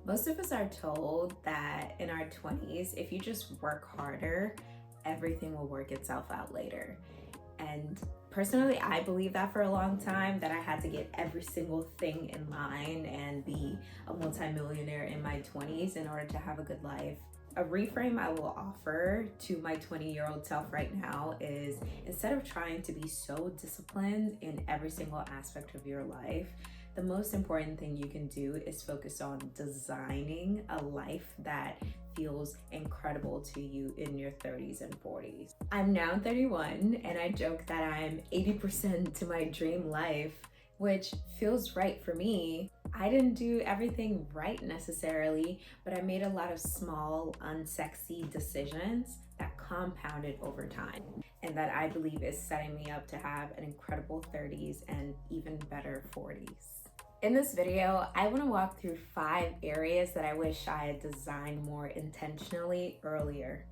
Most of us are told that in our 20s, if you just work harder, everything will work itself out later. And personally, I believe that for a long time, that I had to get every single thing in line and be a multimillionaire in my 20s in order to have a good life. A reframe I will offer to my 20-year-old self right now is, instead of trying to be so disciplined in every single aspect of your life, the most important thing you can do is focus on designing a life that feels incredible to you in your 30s and 40s. I'm now 31 and I joke that I'm 80% to my dream life, which feels right for me. I didn't do everything right necessarily, but I made a lot of small, unsexy decisions that compounded over time, and that I believe is setting me up to have an incredible 30s and even better 40s. In this video, I want to walk through 5 areas that I wish I had designed more intentionally earlier.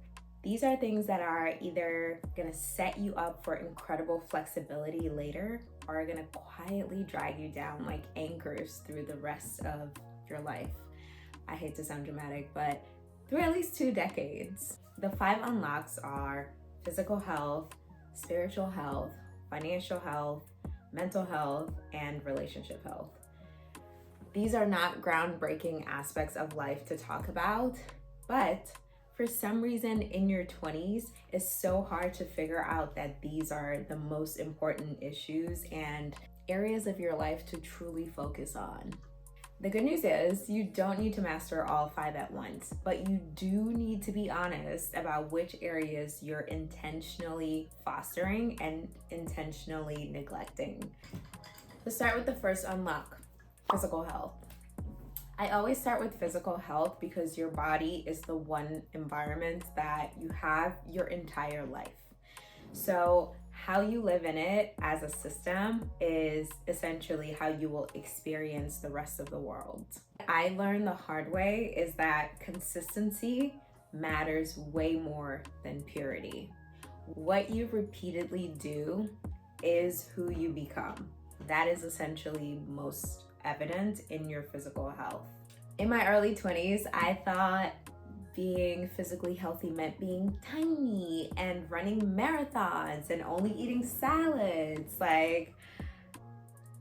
These are things that are either going to set you up for incredible flexibility later, or are going to quietly drag you down like anchors through the rest of your life. I hate to sound dramatic, but through at least 2 decades. The 5 unlocks are physical health, spiritual health, financial health, mental health, and relationship health. These are not groundbreaking aspects of life to talk about, but for some reason in your 20s, it's so hard to figure out that these are the most important issues and areas of your life to truly focus on. The good news is you don't need to master all 5 at once, but you do need to be honest about which areas you're intentionally fostering and intentionally neglecting. Let's start with the first unlock. Physical health. I always start with physical health because your body is the one environment that you have your entire life. So how you live in it as a system is essentially how you will experience the rest of the world. I learned the hard way is that consistency matters way more than purity. What you repeatedly do is who you become. That is essentially most evident in your physical health. In my early 20s, I thought being physically healthy meant being tiny and running marathons and only eating salads. Like,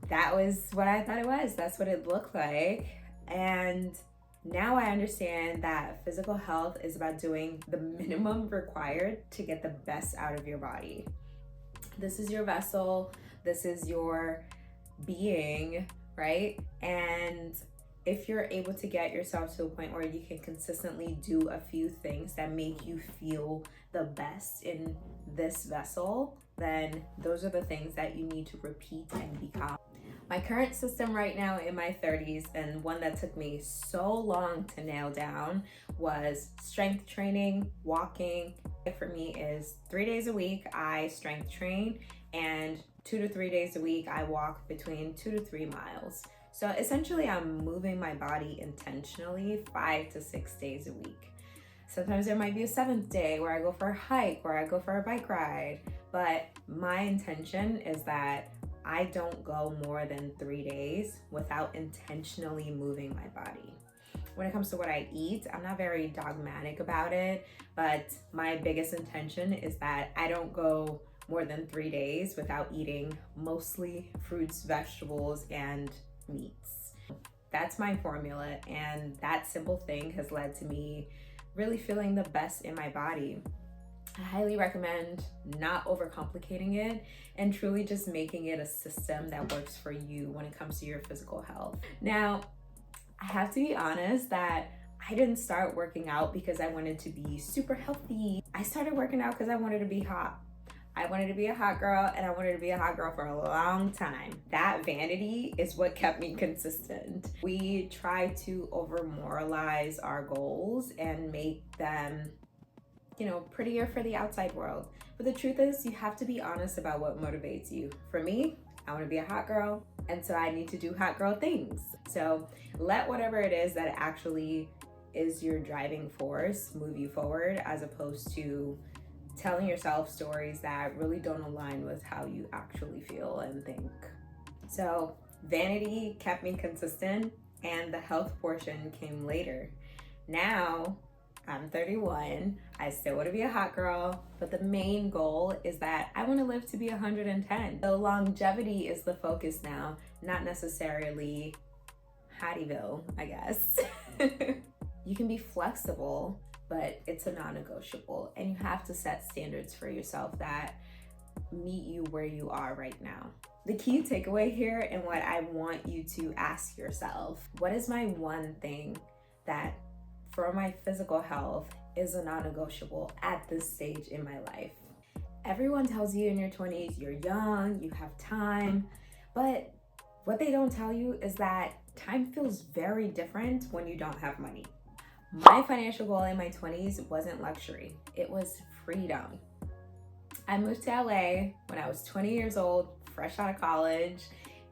that was what I thought it was. That's what it looked like. And now I understand that physical health is about doing the minimum required to get the best out of your body. This is your vessel. This is your being, right? And if you're able to get yourself to a point where you can consistently do a few things that make you feel the best in this vessel, then those are the things that you need to repeat and become. My current system right now in my 30s, and one that took me so long to nail down, was strength training, walking. For me is 3 days a week I strength train, and 2 to 3 days a week I walk between 2 to 3 miles. So essentially I'm moving my body intentionally 5 to 6 days a week. Sometimes there might be a 7th day where I go for a hike, where I go for a bike ride, but my intention is that I don't go more than 3 days without intentionally moving my body. When it comes to what I eat, I'm not very dogmatic about it, but my biggest intention is that I don't go more than 3 days without eating mostly fruits, vegetables, and meats. That's my formula, and that simple thing has led to me really feeling the best in my body. I highly recommend not overcomplicating it and truly just making it a system that works for you when it comes to your physical health. Now, I have to be honest that I didn't start working out because I wanted to be super healthy. I started working out because I wanted to be hot. I wanted to be a hot girl, and I wanted to be a hot girl for a long time. That vanity is what kept me consistent. We try to over-moralize our goals and make them, prettier for the outside world. But the truth is, you have to be honest about what motivates you. For me, I want to be a hot girl, and so I need to do hot girl things. So let whatever it is that actually is your driving force move you forward, as opposed to telling yourself stories that really don't align with how you actually feel and think. So vanity kept me consistent, and the health portion came later. Now I'm 31. I still want to be a hot girl, but the main goal is that I want to live to be 110. So longevity is the focus now, not necessarily Hattie'ville, I guess. You can be flexible, but it's a non-negotiable, and you have to set standards for yourself that meet you where you are right now. The key takeaway here, and what I want you to ask yourself, what is my one thing that for my physical health is a non-negotiable at this stage in my life? Everyone tells you in your 20s, you're young, you have time, but what they don't tell you is that time feels very different when you don't have money. My financial goal in my 20s wasn't luxury, it was freedom. I moved to LA when I was 20 years old, fresh out of college,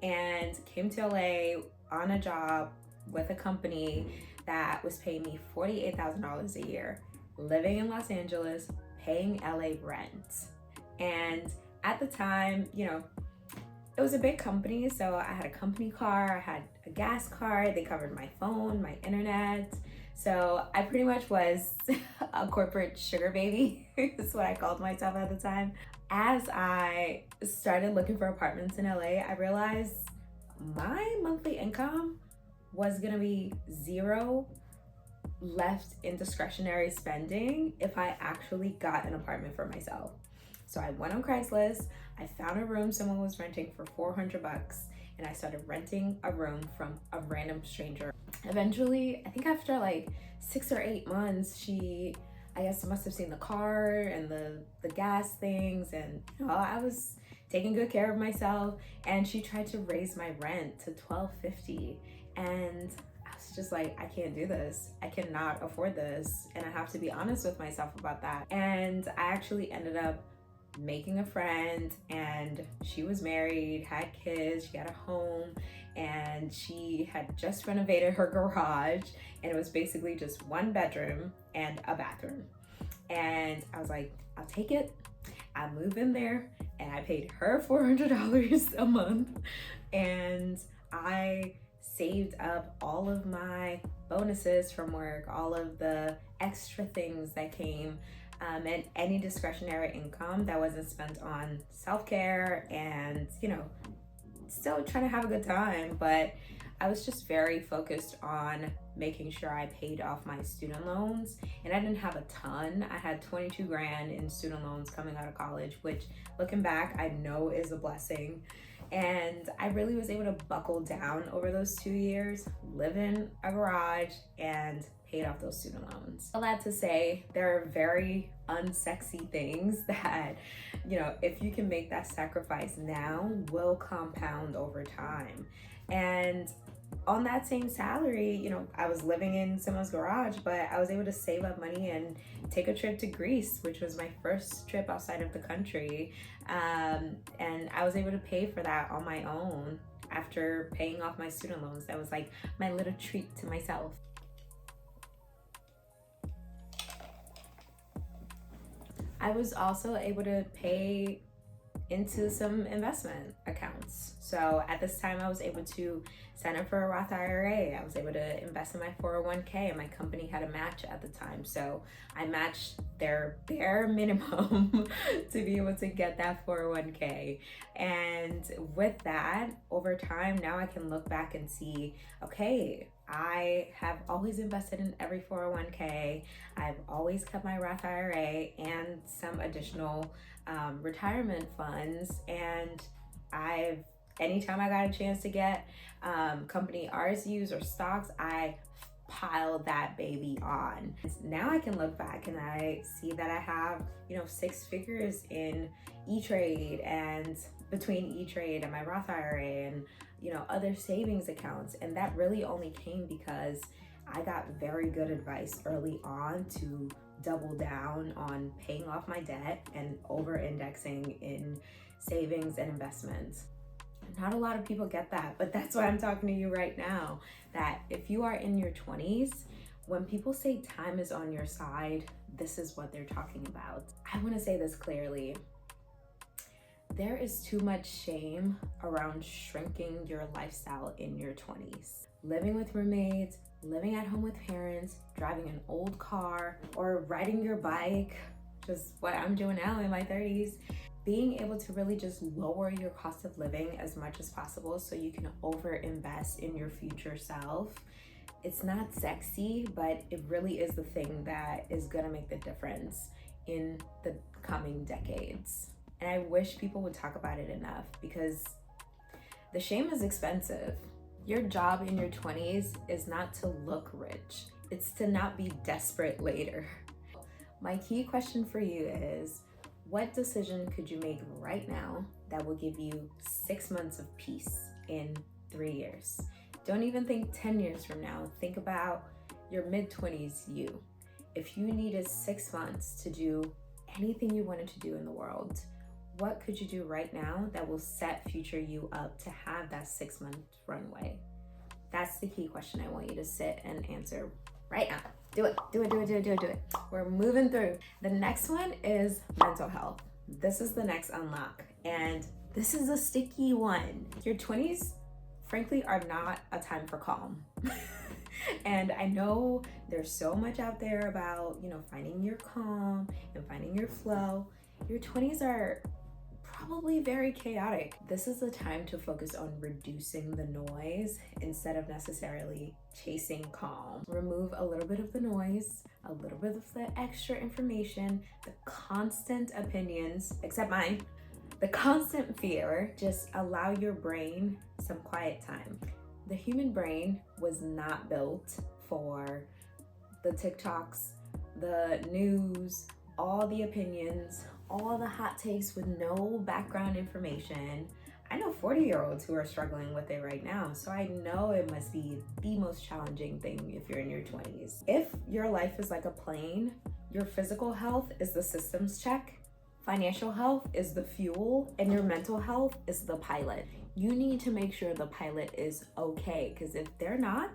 and came to LA on a job with a company that was paying me $48,000 a year, living in Los Angeles, paying LA rent. And at the time, it was a big company, so I had a company car, I had a gas card, they covered my phone, my internet. So I pretty much was a corporate sugar baby, is what I called myself at the time. As I started looking for apartments in LA, I realized my monthly income was gonna be zero left in discretionary spending if I actually got an apartment for myself. So I went on Craigslist, I found a room someone was renting for $400, and I started renting a room from a random stranger. Eventually, I think after like 6 or 8 months, she, I guess, must have seen the car and the gas things, and I was taking good care of myself, and she tried to raise my rent to $1,250, and I was just like, I can't do this. I cannot afford this, and I have to be honest with myself about that. And I actually ended up making a friend, and she was married, had kids, she had a home, and she had just renovated her garage, and it was basically just 1 bedroom and a bathroom. And I was like, I'll take it. I moved in there, and I paid her $400 a month, and I saved up all of my bonuses from work, all of the extra things that came, and any discretionary income that wasn't spent on self-care and, still trying to have a good time. But I was just very focused on making sure I paid off my student loans, and I didn't have a ton. I had 22 grand in student loans coming out of college, which looking back, I know is a blessing. And I really was able to buckle down over those 2 years, live in a garage, and paid off those student loans. All that to say, there are very unsexy things that, if you can make that sacrifice now, will compound over time. And on that same salary, I was living in someone's garage, but I was able to save up money and take a trip to Greece, which was my first trip outside of the country. And I was able to pay for that on my own after paying off my student loans. That was like my little treat to myself. I was also able to pay into some investment accounts. So at this time, I was able to sign up for a Roth IRA. I was able to invest in my 401k, and my company had a match at the time. So I matched their bare minimum to be able to get that 401k. And with that, over time, now I can look back and see, okay, I have always invested in every 401k. I've always kept my Roth IRA and some additional retirement funds. And anytime I got a chance to get company RSUs or stocks, I piled that baby on. Now I can look back and I see that I have, 6 figures in E-Trade, and between E-Trade and my Roth IRA and, other savings accounts. And that really only came because I got very good advice early on to double down on paying off my debt and over-indexing in savings and investments. Not a lot of people get that, but that's why I'm talking to you right now, that if you are in your 20s, when people say time is on your side, this is what they're talking about. I want to say this clearly. There is too much shame around shrinking your lifestyle in your 20s. living with roommates, living at home with parents, driving an old car, or riding your bike, just what I'm doing now in my 30s. Being able to really just lower your cost of living as much as possible so you can over invest in your future self. It's not sexy, but it really is the thing that is gonna make the difference in the coming decades. And I wish people would talk about it enough, because the shame is expensive. Your job in your 20s is not to look rich. It's to not be desperate later. My key question for you is, what decision could you make right now that will give you 6 months of peace in 3 years? Don't even think 10 years from now. Think about your mid-20s you. If you needed 6 months to do anything you wanted to do in the world, what could you do right now that will set future you up to have that 6-month runway? That's the key question I want you to sit and answer right now. Do it. We're moving through. The next one is mental health. This is the next unlock, and this is a sticky one. Your 20s, frankly, are not a time for calm. And I know there's so much out there about, finding your calm and finding your flow. Your 20s are probably very chaotic. This is the time to focus on reducing the noise instead of necessarily chasing calm. Remove a little bit of the noise, a little bit of the extra information, the constant opinions, except mine, the constant fear. Just allow your brain some quiet time. The human brain was not built for the TikToks, the news, all the opinions, all the hot takes with no background information. I know 40-year-olds who are struggling with it right now, so I know it must be the most challenging thing if you're in your 20s. If your life is like a plane, your physical health is the systems check, financial health is the fuel, and your mental health is the pilot. You need to make sure the pilot is okay, because if they're not,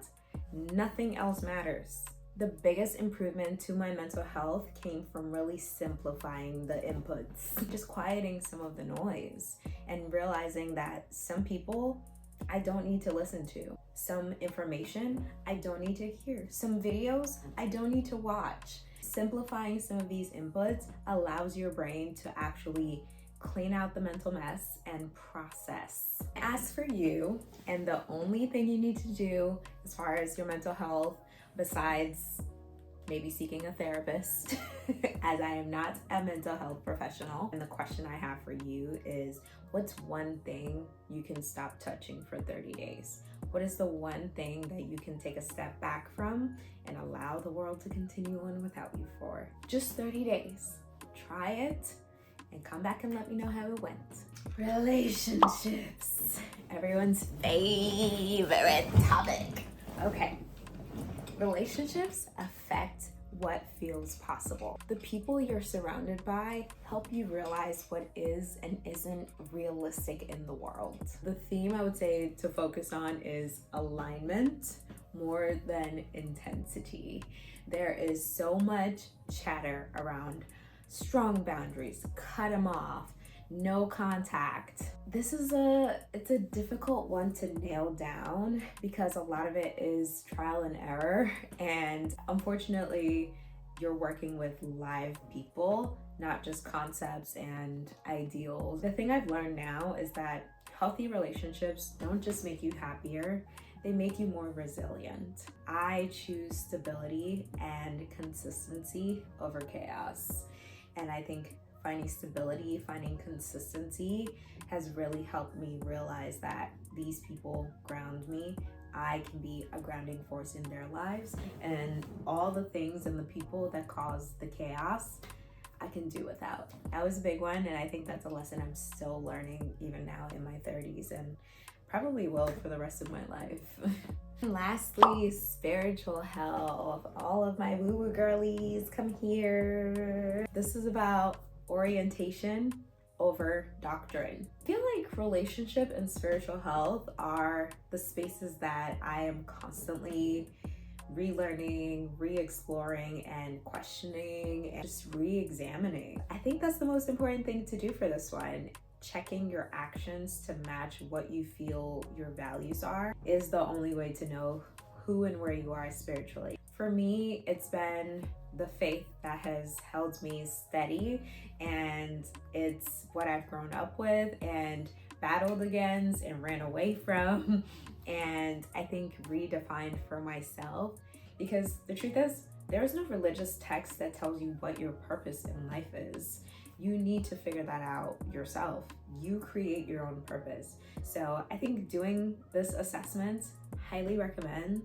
nothing else matters. The biggest improvement to my mental health came from really simplifying the inputs, just quieting some of the noise and realizing that some people I don't need to listen to, some information I don't need to hear, some videos I don't need to watch. Simplifying some of these inputs allows your brain to actually clean out the mental mess and process. As for you, and the only thing you need to do as far as your mental health, besides maybe seeking a therapist, as I am not a mental health professional. And the question I have for you is, what's one thing you can stop touching for 30 days? What is the one thing that you can take a step back from and allow the world to continue on without you for? Just 30 days. Try it and come back and let me know how it went. Relationships. Everyone's favorite topic. Okay. Relationships affect what feels possible. The people you're surrounded by help you realize what is and isn't realistic in the world. The theme I would say to focus on is alignment more than intensity. There is so much chatter around strong boundaries, cut them off, no contact. This is it's a difficult one to nail down because a lot of it is trial and error, and unfortunately you're working with live people, not just concepts and ideals. The thing I've learned now is that healthy relationships don't just make you happier, they make you more resilient. I choose stability and consistency over chaos, and I think finding stability, finding consistency has really helped me realize that these people ground me. I can be a grounding force in their lives, and all the things and the people that cause the chaos, I can do without. That was a big one, and I think that's a lesson I'm still learning even now in my 30s, and probably will for the rest of my life. And lastly, spiritual health. All of my woo-woo girlies, come here. This is about orientation over doctrine. I feel like relationship and spiritual health are the spaces that I am constantly relearning, re-exploring, and questioning, and just re-examining. I think that's the most important thing to do for this one. checking your actions to match what you feel your values are is the only way to know who and where you are spiritually. For me, it's been the faith that has held me steady, and it's what I've grown up with and battled against and ran away from, and I think redefined for myself. Because the truth is, there is no religious text that tells you what your purpose in life is. You need to figure that out yourself. You create your own purpose. So I think doing this assessment, highly recommend.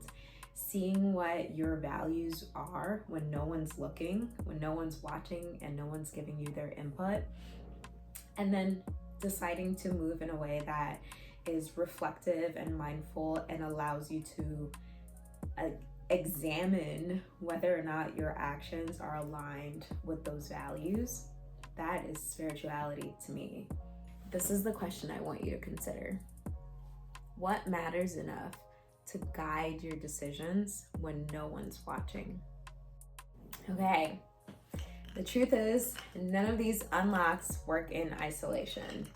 Seeing what your values are when no one's looking, when no one's watching, and no one's giving you their input. And then deciding to move in a way that is reflective and mindful and allows you to examine whether or not your actions are aligned with those values. That is spirituality to me. This is the question I want you to consider. What matters enough to guide your decisions when no one's watching? Okay, the truth is, none of these unlocks work in isolation.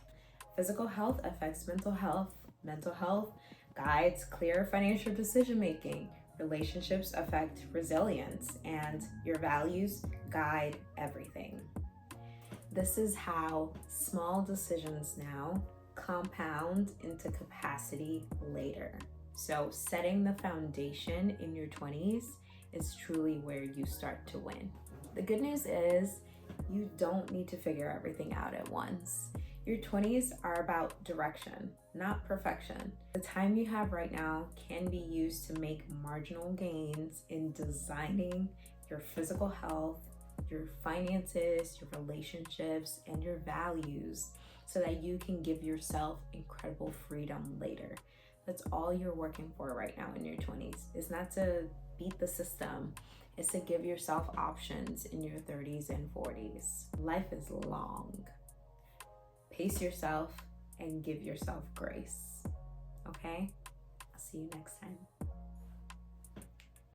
Physical health affects mental health. Mental health guides clear financial decision making. Relationships affect resilience, and your values guide everything. This is how small decisions now compound into capacity later. So setting the foundation in your 20s is truly where you start to win. The good news is you don't need to figure everything out at once. Your 20s are about direction, not perfection. The time you have right now can be used to make marginal gains in designing your physical health, your finances, your relationships, and your values so that you can give yourself incredible freedom later. That's all you're working for right now in your 20s. It's not to beat the system. It's to give yourself options in your 30s and 40s. Life is long. Pace yourself and give yourself grace. Okay? I'll see you next time.